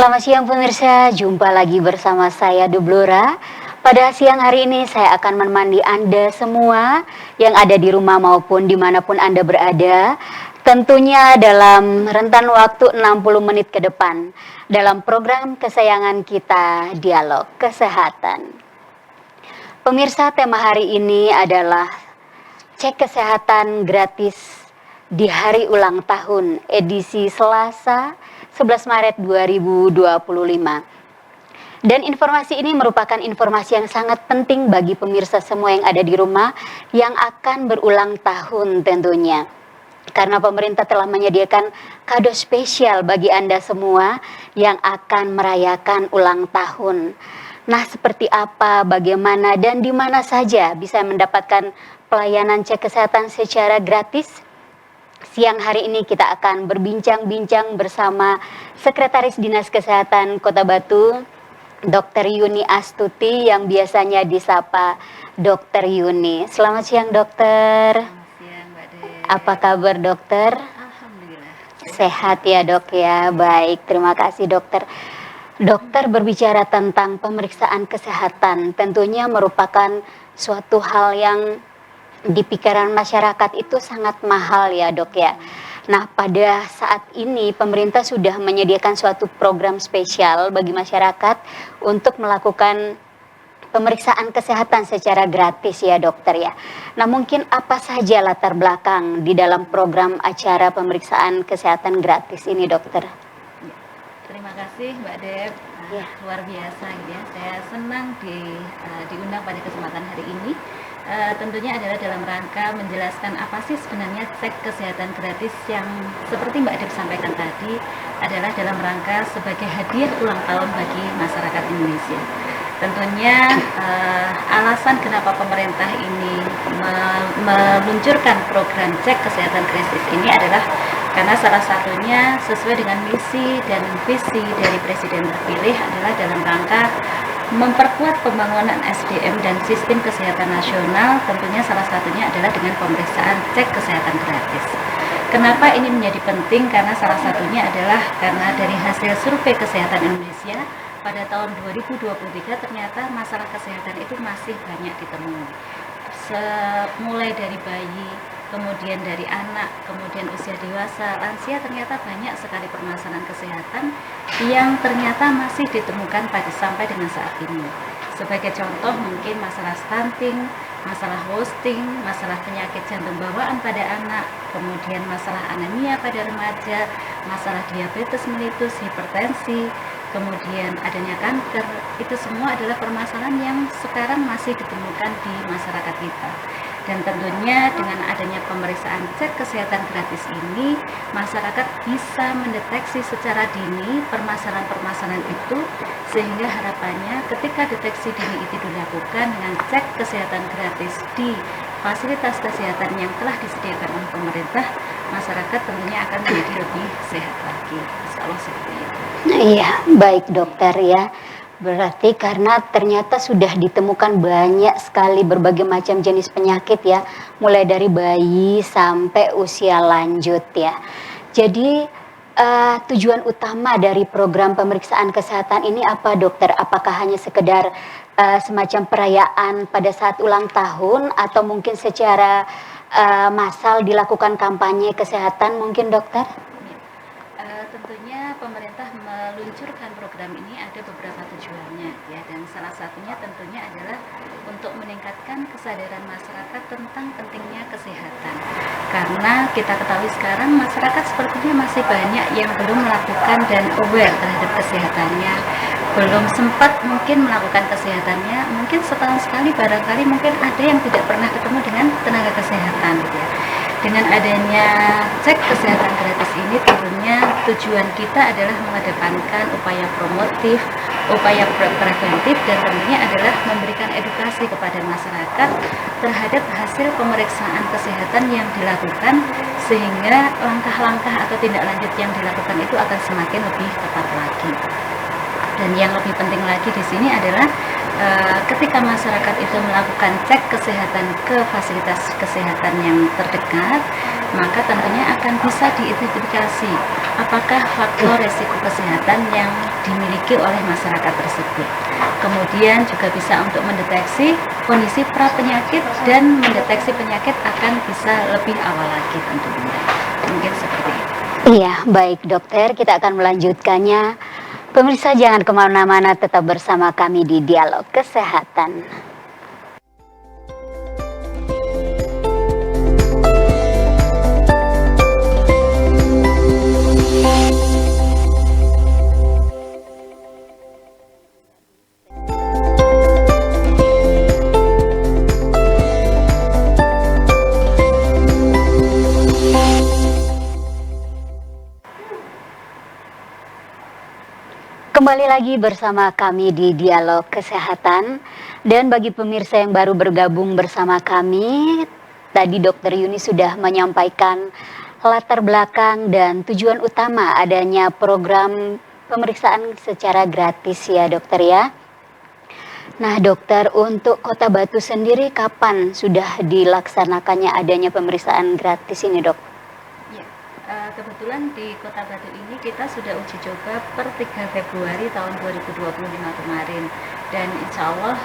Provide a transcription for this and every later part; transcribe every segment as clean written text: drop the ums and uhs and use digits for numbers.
Selamat siang pemirsa, jumpa lagi bersama saya Dublora. Pada siang hari ini saya akan menemani Anda semua yang ada di rumah maupun dimanapun Anda berada. Tentunya dalam rentan waktu 60 menit ke depan dalam program kesayangan kita, Dialog Kesehatan. Pemirsa, tema hari ini adalah cek kesehatan gratis di hari ulang tahun edisi Selasa 11 Maret 2025. Dan informasi ini merupakan informasi yang sangat penting bagi pemirsa semua yang ada di rumah yang akan berulang tahun tentunya. Karena pemerintah telah menyediakan kado spesial bagi Anda semua yang akan merayakan ulang tahun. Nah, seperti apa, bagaimana, dan di mana saja bisa mendapatkan pelayanan cek kesehatan secara gratis? Siang hari ini kita akan berbincang-bincang bersama Sekretaris Dinas Kesehatan Kota Batu, Dr. Yuni Astuti, yang biasanya disapa Dr. Yuni. Selamat siang, dokter. Selamat siang, Mbak De. Apa kabar, dokter? Alhamdulillah. Sehat ya, dok ya. Baik, terima kasih, dokter. Dokter, berbicara tentang pemeriksaan kesehatan tentunya merupakan suatu hal yang di pikiran masyarakat itu sangat mahal ya, dok ya. Nah, pada saat ini pemerintah sudah menyediakan suatu program spesial bagi masyarakat untuk melakukan pemeriksaan kesehatan secara gratis ya, dokter ya. Nah, mungkin apa saja latar belakang di dalam program acara pemeriksaan kesehatan gratis ini, dokter? Terima kasih, Mbak Deb. Ya. Luar biasa gitu ya. Saya senang diundang pada kesempatan hari ini. Tentunya adalah dalam rangka menjelaskan apa sih sebenarnya cek kesehatan gratis yang seperti Mbak Deb sampaikan tadi adalah dalam rangka sebagai hadiah ulang tahun bagi masyarakat Indonesia. Tentunya alasan kenapa pemerintah ini meluncurkan program cek kesehatan gratis ini adalah karena salah satunya sesuai dengan misi dan visi dari Presiden terpilih adalah dalam rangka memperkuat pembangunan SDM dan sistem kesehatan nasional. Tentunya salah satunya adalah dengan pemeriksaan cek kesehatan gratis. Kenapa ini menjadi penting? Karena salah satunya adalah karena dari hasil survei kesehatan Indonesia pada tahun 2023 ternyata masalah kesehatan itu masih banyak ditemui. Mulai dari bayi, kemudian dari anak, kemudian usia dewasa, lansia, ternyata banyak sekali permasalahan kesehatan yang ternyata masih ditemukan sampai dengan saat ini. Sebagai contoh mungkin masalah stunting, masalah wasting, masalah penyakit jantung bawaan pada anak, kemudian masalah anemia pada remaja, masalah diabetes mellitus, hipertensi, kemudian adanya kanker. Itu semua adalah permasalahan yang sekarang masih ditemukan di masyarakat kita. Dan tentunya dengan adanya pemeriksaan cek kesehatan gratis ini, masyarakat bisa mendeteksi secara dini permasalahan-permasalahan itu, sehingga harapannya ketika deteksi dini itu dilakukan dengan cek kesehatan gratis di fasilitas kesehatan yang telah disediakan oleh pemerintah, masyarakat tentunya akan menjadi lebih sehat lagi. Insya Allah seperti itu. Iya, baik dokter ya. Berarti karena ternyata sudah ditemukan banyak sekali berbagai macam jenis penyakit ya, mulai dari bayi sampai usia lanjut ya. Jadi tujuan utama dari program pemeriksaan kesehatan ini apa, dokter? Apakah hanya sekedar semacam perayaan pada saat ulang tahun atau mungkin secara massal dilakukan kampanye kesehatan mungkin, dokter? Tentunya pemerintah meluncurkan program ini ada beberapa tujuannya ya, dan salah satunya tentunya adalah untuk meningkatkan kesadaran masyarakat tentang pentingnya kesehatan. Karena kita ketahui sekarang masyarakat sepertinya masih banyak yang belum melakukan dan aware terhadap kesehatannya, belum sempat mungkin melakukan kesehatannya, mungkin setahun sekali barangkali mungkin ada yang tidak pernah ketemu dengan tenaga kesehatan gitu ya. Dengan adanya cek kesehatan gratis ini tentunya tujuan kita adalah mengedepankan upaya promotif, upaya preventif, dan tentunya adalah memberikan edukasi kepada masyarakat terhadap hasil pemeriksaan kesehatan yang dilakukan, sehingga langkah-langkah atau tindak lanjut yang dilakukan itu akan semakin lebih tepat lagi. Dan yang lebih penting lagi di sini adalah ketika masyarakat itu melakukan cek kesehatan ke fasilitas kesehatan yang terdekat, maka tentunya akan bisa diidentifikasi apakah faktor resiko kesehatan yang dimiliki oleh masyarakat tersebut. Kemudian juga bisa untuk mendeteksi kondisi pra penyakit dan mendeteksi penyakit akan bisa lebih awal lagi tentunya. Mungkin seperti itu. Iya, baik dokter, kita akan melanjutkannya. Pemirsa jangan kemana-mana, tetap bersama kami di Dialog Kesehatan. Kembali lagi bersama kami di Dialog Kesehatan. Dan bagi pemirsa yang baru bergabung bersama kami, tadi Dr. Yuni sudah menyampaikan latar belakang dan tujuan utama adanya program pemeriksaan secara gratis ya dokter ya. Nah dokter, untuk Kota Batu sendiri kapan sudah dilaksanakannya adanya pemeriksaan gratis ini dok? Kebetulan di Kota Batu ini kita sudah uji coba per 3 Februari tahun 2025 kemarin, dan insya Allah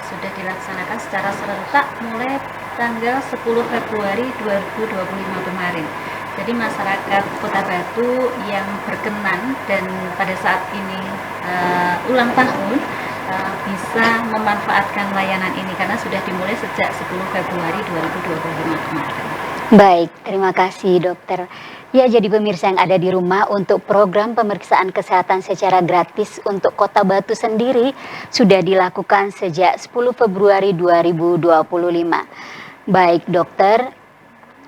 sudah dilaksanakan secara serentak mulai tanggal 10 Februari 2025 kemarin. Jadi masyarakat Kota Batu yang berkenan dan pada saat ini ulang tahun bisa memanfaatkan layanan ini karena sudah dimulai sejak 10 Februari 2025 kemarin. Baik, terima kasih dokter. Ya, jadi pemirsa yang ada di rumah, untuk program pemeriksaan kesehatan secara gratis untuk Kota Batu sendiri sudah dilakukan sejak 10 Februari 2025. Baik dokter,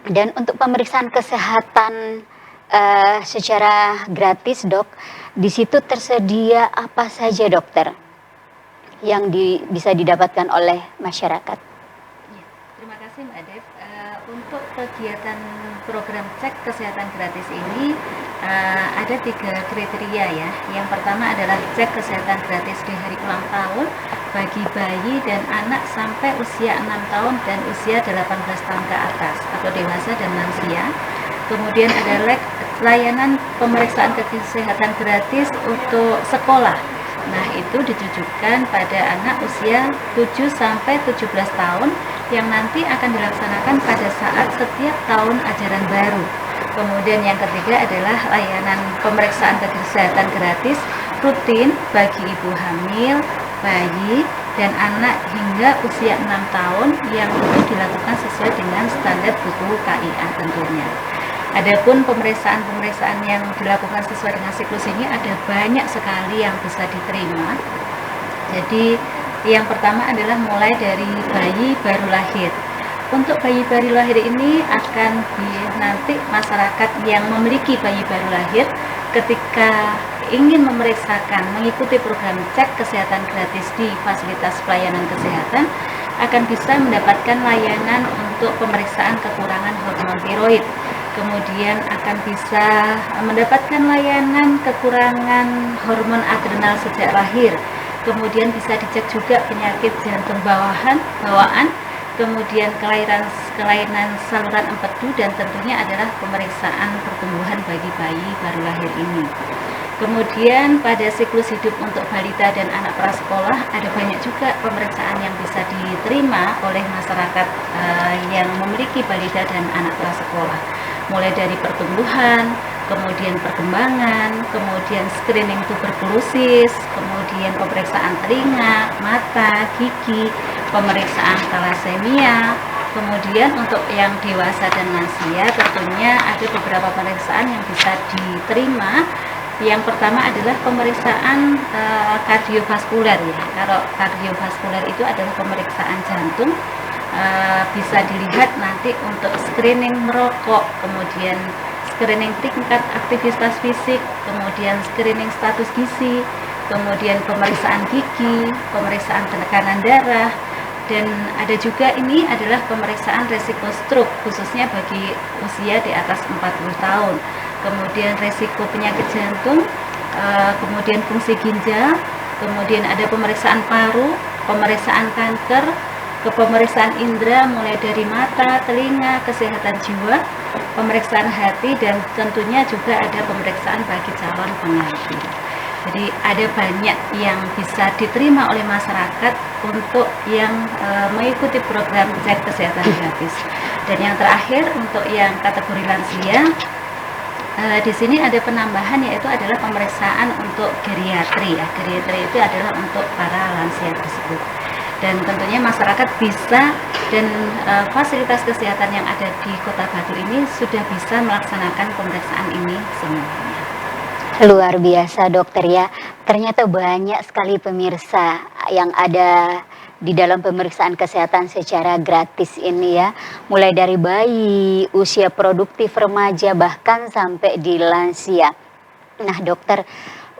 dan untuk pemeriksaan kesehatan secara gratis dok, di situ tersedia apa saja dokter yang bisa didapatkan oleh masyarakat? Ya, terima kasih Mbak Dev. Untuk kegiatan program cek kesehatan gratis ini ada 3 kriteria ya. Yang pertama adalah cek kesehatan gratis di hari ulang tahun bagi bayi dan anak sampai usia 6 tahun dan usia 18 tahun ke atas atau dewasa dan lansia. Kemudian ada layanan pemeriksaan kesehatan gratis untuk sekolah. Nah, itu ditujukan pada anak usia 7 sampai 17 tahun yang nanti akan dilaksanakan pada saat setiap tahun ajaran baru. Kemudian yang ketiga adalah layanan pemeriksaan kesehatan gratis rutin bagi ibu hamil, bayi, dan anak hingga usia 6 tahun yang itu dilakukan sesuai dengan standar buku KIA tentunya. Adapun pemeriksaan-pemeriksaan yang dilakukan sesuai dengan siklus ini ada banyak sekali yang bisa diterima. Jadi yang pertama adalah mulai dari bayi baru lahir. Untuk bayi baru lahir ini akan nanti masyarakat yang memiliki bayi baru lahir ketika ingin memeriksakan mengikuti program cek kesehatan gratis di fasilitas pelayanan kesehatan akan bisa mendapatkan layanan untuk pemeriksaan kekurangan hormon tiroid. Kemudian akan bisa mendapatkan layanan kekurangan hormon adrenal sejak lahir. Kemudian bisa dicek juga penyakit jantung bawaan, kemudian kelainan saluran empedu, dan tentunya adalah pemeriksaan pertumbuhan bagi bayi baru lahir ini. Kemudian pada siklus hidup untuk balita dan anak prasekolah ada banyak juga pemeriksaan yang bisa diterima oleh masyarakat yang memiliki balita dan anak prasekolah. Mulai dari pertumbuhan, kemudian perkembangan, kemudian screening tuberkulosis, kemudian pemeriksaan telinga, mata, gigi, pemeriksaan thalassemia. Kemudian untuk yang dewasa dan lansia tentunya ada beberapa pemeriksaan yang bisa diterima. Yang pertama adalah pemeriksaan kardiovaskuler ya. Kalau kardiovaskuler itu adalah pemeriksaan jantung. Bisa dilihat nanti untuk screening merokok, kemudian screening tingkat aktivitas fisik, kemudian screening status gizi, kemudian pemeriksaan gigi, pemeriksaan tekanan darah, dan ada juga ini adalah pemeriksaan resiko stroke khususnya bagi usia di atas 40 tahun, kemudian resiko penyakit jantung, kemudian fungsi ginjal, kemudian ada pemeriksaan paru, pemeriksaan kanker, ke pemeriksaan indera mulai dari mata, telinga, kesehatan jiwa, pemeriksaan hati, dan tentunya juga ada pemeriksaan bagi calon pengantin. Jadi ada banyak yang bisa diterima oleh masyarakat untuk yang mengikuti program cek kesehatan gratis. Dan yang terakhir untuk yang kategori lansia, di sini ada penambahan yaitu adalah pemeriksaan untuk geriatri ya. Geriatri itu adalah untuk para lansia tersebut. Dan tentunya masyarakat bisa dan fasilitas kesehatan yang ada di Kota Batu ini sudah bisa melaksanakan pemeriksaan ini semuanya. Luar biasa dokter ya, ternyata banyak sekali pemirsa yang ada di dalam pemeriksaan kesehatan secara gratis ini ya. Mulai dari bayi, usia produktif remaja, bahkan sampai di lansia. Nah dokter,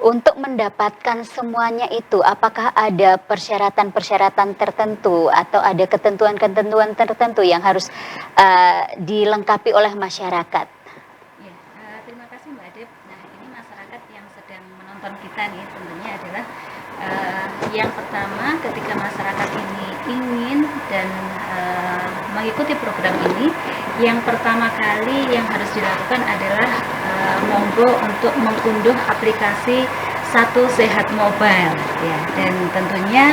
untuk mendapatkan semuanya itu apakah ada persyaratan-persyaratan tertentu atau ada ketentuan-ketentuan tertentu yang harus dilengkapi oleh masyarakat? Terima kasih Mbak Dep. Nah ini masyarakat yang sedang menonton kita nih tentunya adalah yang pertama ketika masyarakat ini ingin dan mengikuti program ini, yang pertama kali yang harus dilakukan adalah monggo untuk mengunduh aplikasi Satu Sehat Mobile ya. Dan tentunya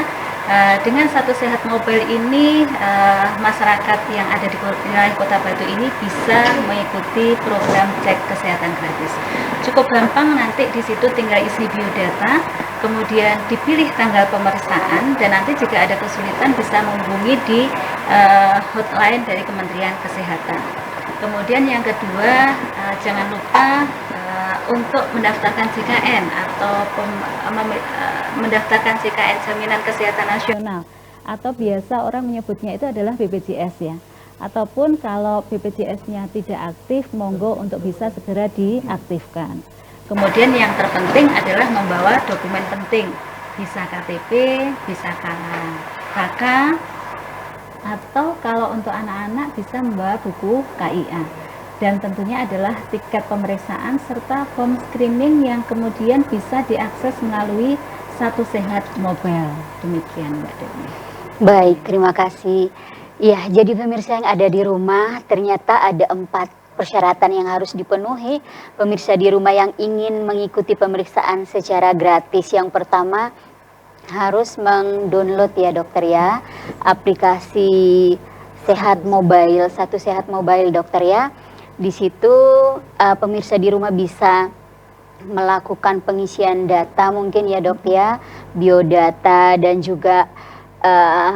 dengan Satu Sehat Mobile ini masyarakat yang ada di wilayah Kota Batu ini bisa mengikuti program cek kesehatan gratis. Cukup gampang, nanti di situ tinggal isi biodata, kemudian dipilih tanggal pemeriksaan, dan nanti jika ada kesulitan bisa menghubungi di hotline dari Kementerian Kesehatan. Kemudian yang kedua, jangan lupa untuk mendaftarkan JKN atau mendaftarkan JKN Jaminan Kesehatan Nasional, atau biasa orang menyebutnya itu adalah BPJS ya. Ataupun kalau BPJS-nya tidak aktif, monggo untuk bisa segera diaktifkan. Kemudian yang terpenting adalah membawa dokumen penting, bisa KTP, bisa KK, atau kalau untuk anak-anak bisa membawa buku KIA. Dan tentunya adalah tiket pemeriksaan serta form screening yang kemudian bisa diakses melalui Satu Sehat Mobile. Demikian Mbak Dewi. Baik, terima kasih. Ya, jadi pemirsa yang ada di rumah, ternyata ada 4 persyaratan yang harus dipenuhi pemirsa di rumah yang ingin mengikuti pemeriksaan secara gratis. Yang pertama, harus mendownload ya dokter ya, aplikasi Sehat Mobile, Satu Sehat Mobile dokter ya. Di situ pemirsa di rumah bisa melakukan pengisian data mungkin ya dok ya, biodata, dan juga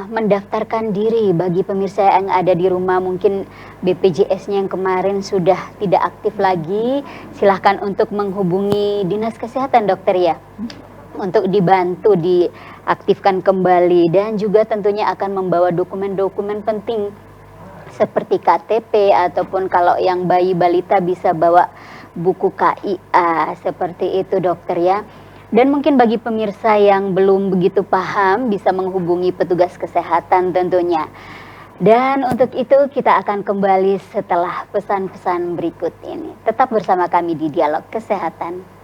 mendaftarkan diri. Bagi pemirsa yang ada di rumah mungkin BPJS-nya yang kemarin sudah tidak aktif lagi, silahkan untuk menghubungi Dinas Kesehatan dokter ya, untuk dibantu diaktifkan kembali, dan juga tentunya akan membawa dokumen-dokumen penting seperti KTP, ataupun kalau yang bayi balita bisa bawa buku KIA, seperti itu dokter ya. Dan mungkin bagi pemirsa yang belum begitu paham bisa menghubungi petugas kesehatan tentunya. Dan untuk itu kita akan kembali setelah pesan-pesan berikut ini. Tetap bersama kami di Dialog Kesehatan.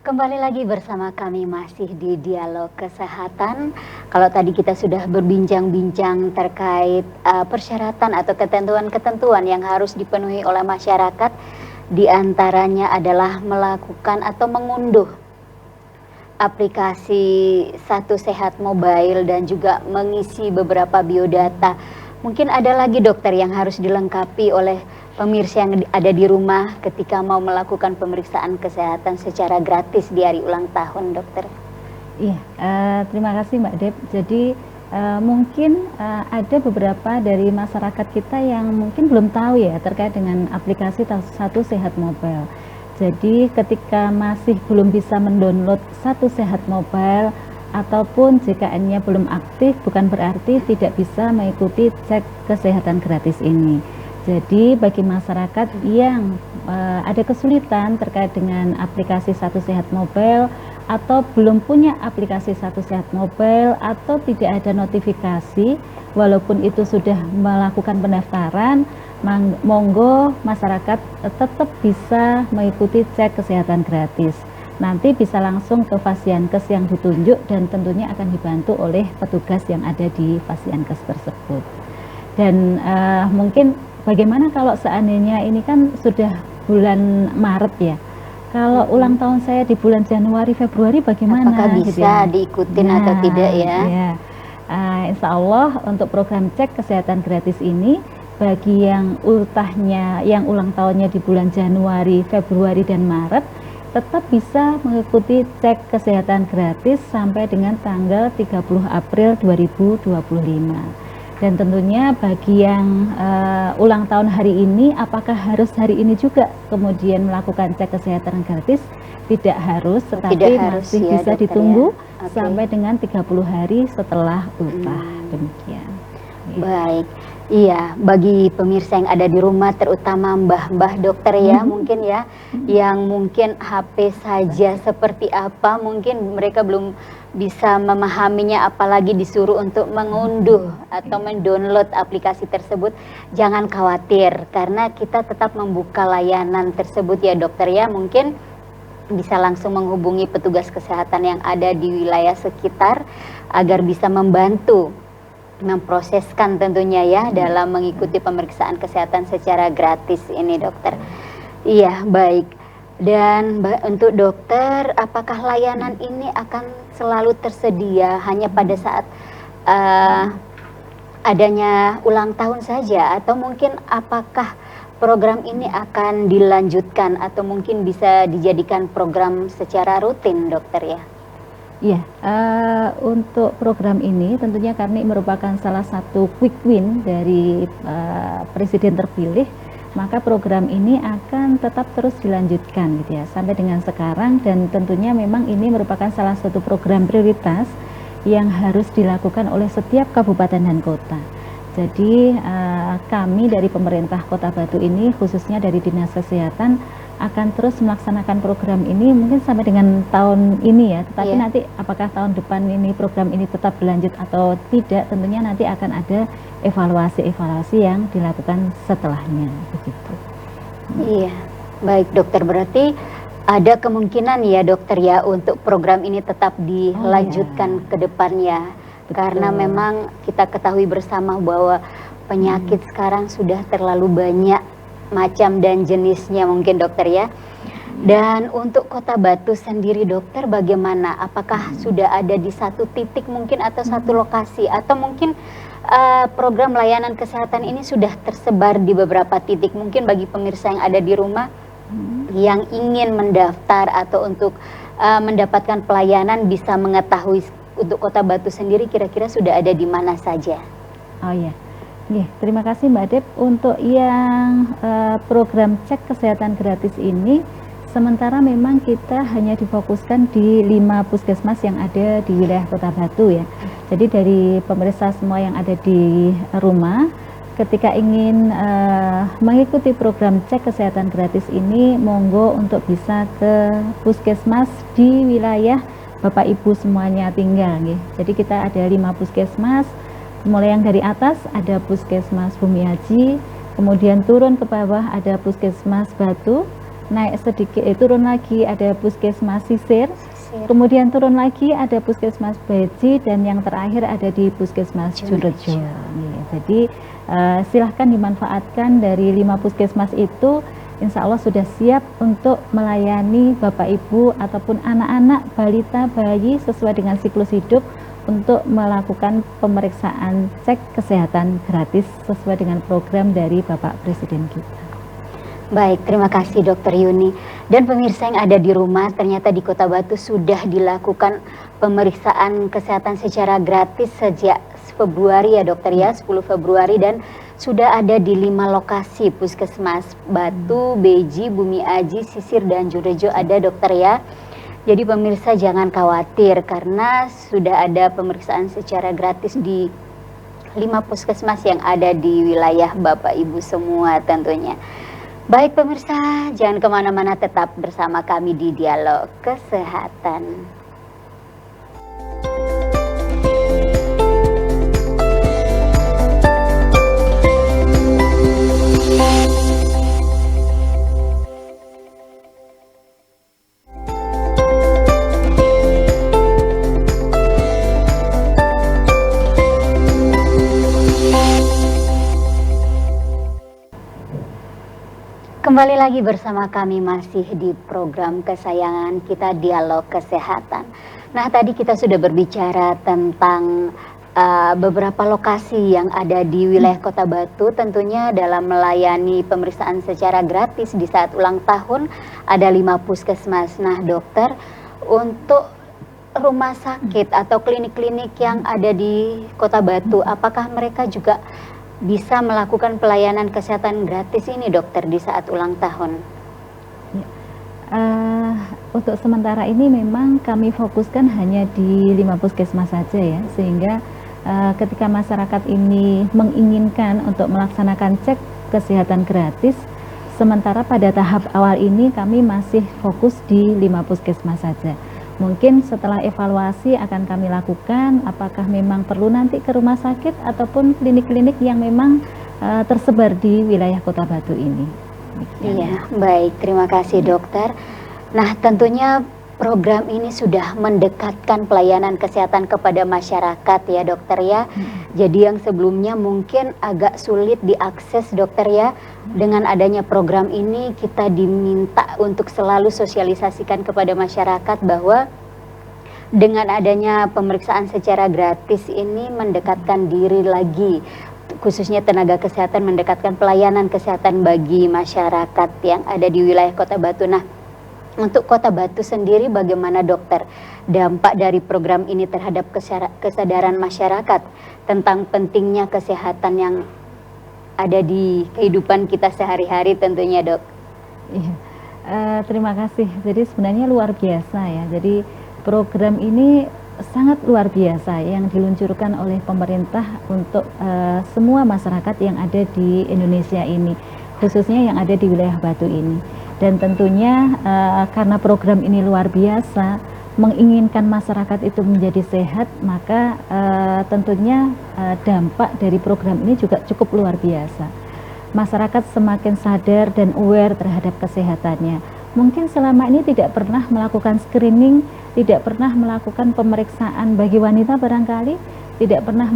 Kembali lagi bersama kami masih di Dialog Kesehatan. Kalau tadi kita sudah berbincang-bincang terkait persyaratan atau ketentuan-ketentuan yang harus dipenuhi oleh masyarakat, diantaranya adalah melakukan atau mengunduh aplikasi Satu Sehat Mobile dan juga mengisi beberapa biodata. Mungkin ada lagi dokter yang harus dilengkapi oleh pemirsa yang ada di rumah ketika mau melakukan pemeriksaan kesehatan secara gratis di hari ulang tahun dokter. Iya, terima kasih Mbak Dep. Jadi mungkin ada beberapa dari masyarakat kita yang mungkin belum tahu ya terkait dengan aplikasi Satu Sehat Mobile. Jadi ketika masih belum bisa mendownload Satu Sehat Mobile ataupun JKN-nya belum aktif, bukan berarti tidak bisa mengikuti cek kesehatan gratis ini. Jadi bagi masyarakat yang ada kesulitan terkait dengan aplikasi Satu Sehat Mobile atau belum punya aplikasi Satu Sehat Mobile atau tidak ada notifikasi, walaupun itu sudah melakukan pendaftaran, monggo masyarakat tetap bisa mengikuti cek kesehatan gratis. Nanti bisa langsung ke Fasiankes yang ditunjuk dan tentunya akan dibantu oleh petugas yang ada di Fasiankes tersebut. Dan mungkin bagaimana kalau seandainya ini kan sudah bulan Maret ya, kalau ulang tahun saya di bulan Januari, Februari bagaimana? Apakah bisa gitu ya? diikutin atau tidak ya? Ya. Insya Allah untuk program cek kesehatan gratis ini bagi yang ultahnya, yang ulang tahunnya di bulan Januari, Februari dan Maret, tetap bisa mengikuti cek kesehatan gratis sampai dengan tanggal 30 April 2025. Dan tentunya bagi yang ulang tahun hari ini, apakah harus hari ini juga kemudian melakukan cek kesehatan gratis? Tidak harus, tetapi masih ya, bisa dokter, ditunggu ya? sampai dengan 30 hari setelah ultah. Demikian. Baik. Iya, bagi pemirsa yang ada di rumah, terutama mbah-mbah dokter ya, mungkin ya, yang mungkin HP saja seperti apa, mungkin mereka belum bisa memahaminya, apalagi disuruh untuk mengunduh atau mendownload aplikasi tersebut. Jangan khawatir, karena kita tetap membuka layanan tersebut ya dokter ya, mungkin bisa langsung menghubungi petugas kesehatan yang ada di wilayah sekitar agar bisa membantu memproseskan tentunya ya dalam mengikuti pemeriksaan kesehatan secara gratis ini dokter. Iya, baik. Dan untuk dokter, apakah layanan ini akan selalu tersedia hanya pada saat adanya ulang tahun saja, atau mungkin apakah program ini akan dilanjutkan atau mungkin bisa dijadikan program secara rutin dokter ya? Ya, untuk program ini tentunya karena merupakan salah satu quick win dari Presiden terpilih, maka program ini akan tetap terus dilanjutkan gitu ya sampai dengan sekarang, dan tentunya memang ini merupakan salah satu program prioritas yang harus dilakukan oleh setiap kabupaten dan kota. Jadi kami dari pemerintah Kota Batu ini, khususnya dari Dinas Kesehatan, akan terus melaksanakan program ini mungkin sampai dengan tahun ini ya, tetapi nanti apakah tahun depan ini program ini tetap berlanjut atau tidak, tentunya nanti akan ada evaluasi-evaluasi yang dilakukan setelahnya begitu. Iya, baik dokter, berarti ada kemungkinan ya dokter ya untuk program ini tetap dilanjutkan ke depannya. Betul. Karena memang kita ketahui bersama bahwa penyakit sekarang sudah terlalu banyak macam dan jenisnya mungkin dokter ya. Dan untuk Kota Batu sendiri dokter bagaimana? Apakah sudah ada di satu titik mungkin atau satu lokasi, atau mungkin program layanan kesehatan ini sudah tersebar di beberapa titik? Mungkin bagi pemirsa yang ada di rumah yang ingin mendaftar atau untuk mendapatkan pelayanan bisa mengetahui untuk Kota Batu sendiri kira-kira sudah ada di mana saja? Oh ya. Terima kasih Mbak Dep. Untuk yang program cek kesehatan gratis ini, sementara memang kita hanya difokuskan di 5 puskesmas yang ada di wilayah Kota Batu ya. Jadi dari pemirsa semua yang ada di rumah, ketika ingin mengikuti program cek kesehatan gratis ini, monggo untuk bisa ke puskesmas di wilayah Bapak Ibu semuanya tinggal. Jadi kita ada 5 puskesmas. Mulai yang dari atas ada Puskesmas Bumiaji, kemudian turun ke bawah ada Puskesmas Batu, naik sedikit turun lagi ada Puskesmas Sisir, kemudian turun lagi ada Puskesmas Beji, dan yang terakhir ada di Puskesmas Junrejo. Jadi silahkan dimanfaatkan dari 5 puskesmas itu, insya Allah sudah siap untuk melayani Bapak Ibu ataupun anak-anak, balita, bayi sesuai dengan siklus hidup, untuk melakukan pemeriksaan cek kesehatan gratis sesuai dengan program dari Bapak Presiden kita. Baik, terima kasih Dokter Yuni. Dan pemirsa yang ada di rumah, ternyata di Kota Batu sudah dilakukan pemeriksaan kesehatan secara gratis sejak Februari ya dokter ya, 10 Februari, dan sudah ada di 5 lokasi puskesmas Batu, Beji, Bumiaji, Sisir, dan Junrejo ada dokter ya. Jadi pemirsa jangan khawatir karena sudah ada pemeriksaan secara gratis di 5 puskesmas yang ada di wilayah Bapak Ibu semua tentunya. Baik pemirsa, jangan kemana-mana, tetap bersama kami di Dialog Kesehatan. Kembali lagi bersama kami masih di program kesayangan kita, Dialog Kesehatan. Nah, tadi kita sudah berbicara tentang beberapa lokasi yang ada di wilayah Kota Batu, tentunya dalam melayani pemeriksaan secara gratis di saat ulang tahun ada 5 puskesmas. Nah, dokter, untuk rumah sakit atau klinik-klinik yang ada di Kota Batu, apakah mereka juga bisa melakukan pelayanan kesehatan gratis ini, dokter, di saat ulang tahun? Untuk sementara ini memang kami fokuskan hanya di 5 puskesmas saja ya, sehingga ketika masyarakat ini menginginkan untuk melaksanakan cek kesehatan gratis, sementara pada tahap awal ini kami masih fokus di 5 puskesmas saja. Mungkin setelah evaluasi akan kami lakukan apakah memang perlu nanti ke rumah sakit ataupun klinik-klinik yang memang tersebar di wilayah Kota Batu ini. Iya, baik, terima kasih dokter. Nah, tentunya program ini sudah mendekatkan pelayanan kesehatan kepada masyarakat ya dokter ya. Jadi yang sebelumnya mungkin agak sulit diakses dokter ya, dengan adanya program ini kita diminta untuk selalu sosialisasikan kepada masyarakat bahwa dengan adanya pemeriksaan secara gratis ini mendekatkan diri lagi, khususnya tenaga kesehatan, mendekatkan pelayanan kesehatan bagi masyarakat yang ada di wilayah Kota Batu. Nah, untuk Kota Batu sendiri bagaimana dokter dampak dari program ini terhadap kesadaran masyarakat tentang pentingnya kesehatan yang ada di kehidupan kita sehari-hari tentunya, dok? Iya, terima kasih. Jadi sebenarnya luar biasa ya. Jadi program ini sangat luar biasa yang diluncurkan oleh pemerintah untuk semua masyarakat yang ada di Indonesia ini, khususnya yang ada di wilayah Batu ini. Dan tentunya karena program ini luar biasa, menginginkan masyarakat itu menjadi sehat, maka tentunya dampak dari program ini juga cukup luar biasa. Masyarakat semakin sadar dan aware terhadap kesehatannya. Mungkin selama ini tidak pernah melakukan screening, tidak pernah melakukan pemeriksaan bagi wanita barangkali, tidak pernah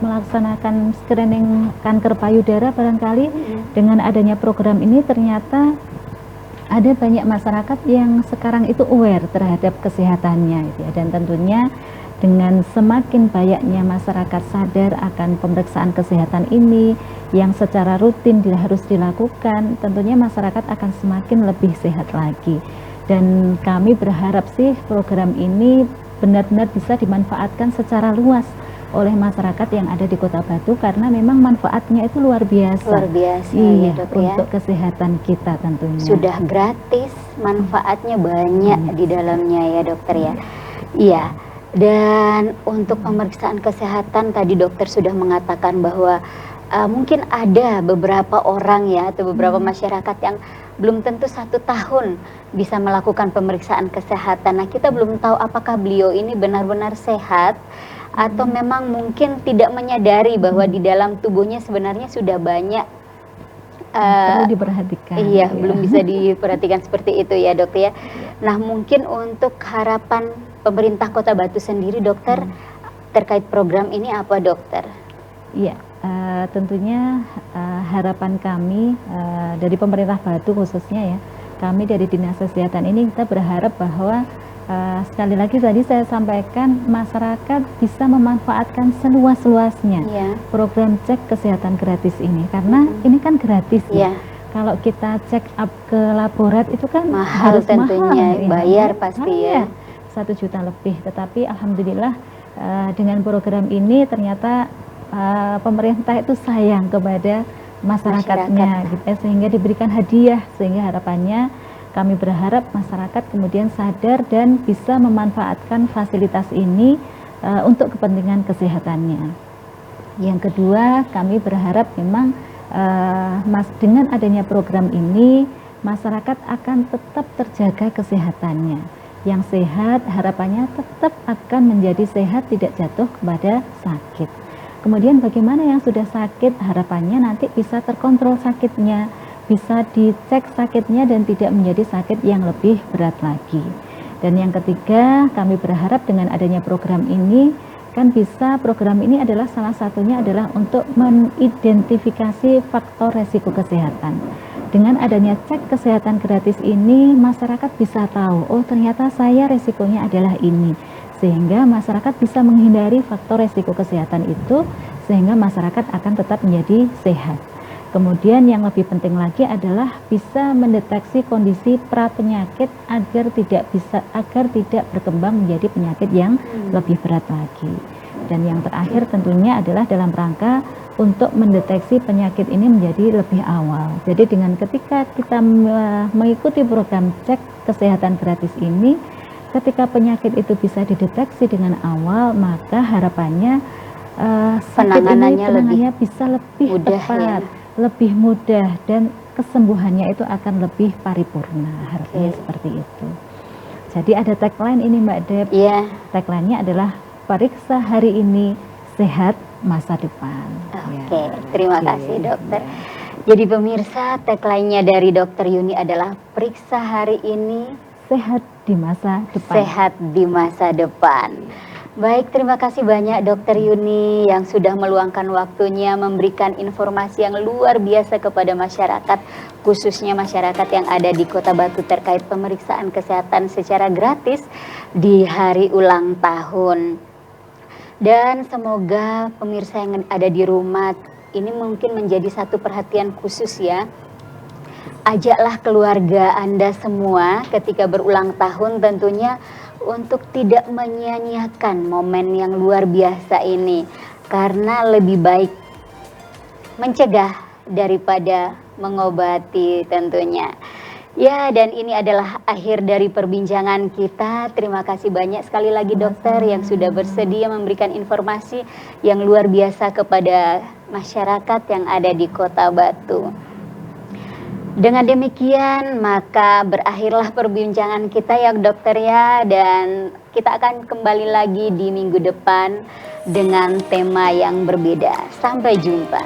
melaksanakan screening kanker payudara barangkali. Dengan adanya program ini ternyata ada banyak masyarakat yang sekarang itu aware terhadap kesehatannya gitu ya. Dan tentunya dengan semakin banyaknya masyarakat sadar akan pemeriksaan kesehatan ini yang secara rutin harus dilakukan, tentunya masyarakat akan semakin lebih sehat lagi. Dan kami berharap sih program ini benar-benar bisa dimanfaatkan secara luas oleh masyarakat yang ada di Kota Batu, karena memang manfaatnya itu luar biasa. Luar biasa, iya, ya, dok, untuk kesehatan kita tentunya. Sudah gratis, manfaatnya banyak di dalamnya ya dokter ya. Iya. Dan untuk pemeriksaan kesehatan tadi dokter sudah mengatakan bahwa mungkin ada beberapa orang ya atau beberapa masyarakat yang belum tentu 1 tahun bisa melakukan pemeriksaan kesehatan. Nah, kita belum tahu apakah beliau ini benar-benar sehat atau memang mungkin tidak menyadari bahwa di dalam tubuhnya sebenarnya sudah banyak perlu diperhatikan. Iya, ya. belum bisa diperhatikan seperti itu ya dok ya. Nah, mungkin untuk harapan pemerintah Kota Batu sendiri dokter terkait program ini apa dokter? Iya, tentunya harapan kami dari pemerintah Batu khususnya ya, kami dari Dinas Kesehatan ini kita berharap bahwa sekali lagi tadi saya sampaikan masyarakat bisa memanfaatkan seluas-luasnya program cek kesehatan gratis ini, karena ini kan gratis ya. Kalau kita check up ke laborat itu kan mahal harus tentunya, mahal, bayar pasti ya. 1 juta lebih, tetapi alhamdulillah dengan program ini ternyata pemerintah itu sayang kepada masyarakatnya gitu, sehingga diberikan hadiah, sehingga harapannya kami berharap masyarakat kemudian sadar dan bisa memanfaatkan fasilitas ini untuk kepentingan kesehatannya. Yang kedua, kami berharap memang dengan adanya program ini masyarakat akan tetap terjaga kesehatannya. Yang sehat harapannya tetap akan menjadi sehat, tidak jatuh kepada sakit. Kemudian bagaimana yang sudah sakit, harapannya nanti bisa terkontrol sakitnya, bisa dicek sakitnya dan tidak menjadi sakit yang lebih berat lagi. Dan yang ketiga, kami berharap dengan adanya program ini, program ini adalah salah satunya adalah untuk mengidentifikasi faktor resiko kesehatan. Dengan adanya cek kesehatan gratis ini, masyarakat bisa tahu, oh ternyata saya resikonya adalah ini. Sehingga masyarakat bisa menghindari faktor resiko kesehatan itu, sehingga masyarakat akan tetap menjadi sehat. Kemudian yang lebih penting lagi adalah bisa mendeteksi kondisi pra-penyakit agar tidak berkembang menjadi penyakit yang lebih berat lagi. Dan yang terakhir tentunya adalah dalam rangka untuk mendeteksi penyakit ini menjadi lebih awal. Jadi dengan ketika kita mengikuti program cek kesehatan gratis ini, ketika penyakit itu bisa dideteksi dengan awal, maka harapannya penanganannya bisa lebih mudah, tepat, lebih mudah, dan kesembuhannya itu akan lebih paripurna. Harapannya seperti itu. Jadi ada tagline ini Mbak Deb. Iya. Tagline-nya adalah periksa hari ini, sehat masa depan. Oke, terima kasih dokter. Jadi pemirsa, tagline-nya dari Dokter Yuni adalah periksa hari ini, sehat di masa depan. Sehat di masa depan. Baik, terima kasih banyak Dokter Yuni yang sudah meluangkan waktunya memberikan informasi yang luar biasa kepada masyarakat, khususnya masyarakat yang ada di Kota Batu terkait pemeriksaan kesehatan secara gratis di hari ulang tahun. Dan semoga pemirsa yang ada di rumah ini mungkin menjadi satu perhatian khusus ya. Ajaklah keluarga Anda semua ketika berulang tahun tentunya untuk tidak menyia-nyiakan momen yang luar biasa ini. Karena lebih baik mencegah daripada mengobati tentunya. Ya, dan ini adalah akhir dari perbincangan kita. Terima kasih banyak sekali lagi dokter yang sudah bersedia memberikan informasi yang luar biasa kepada masyarakat yang ada di Kota Batu. Dengan demikian maka berakhirlah perbincangan kita ya dokter ya, dan kita akan kembali lagi di minggu depan dengan tema yang berbeda. Sampai jumpa.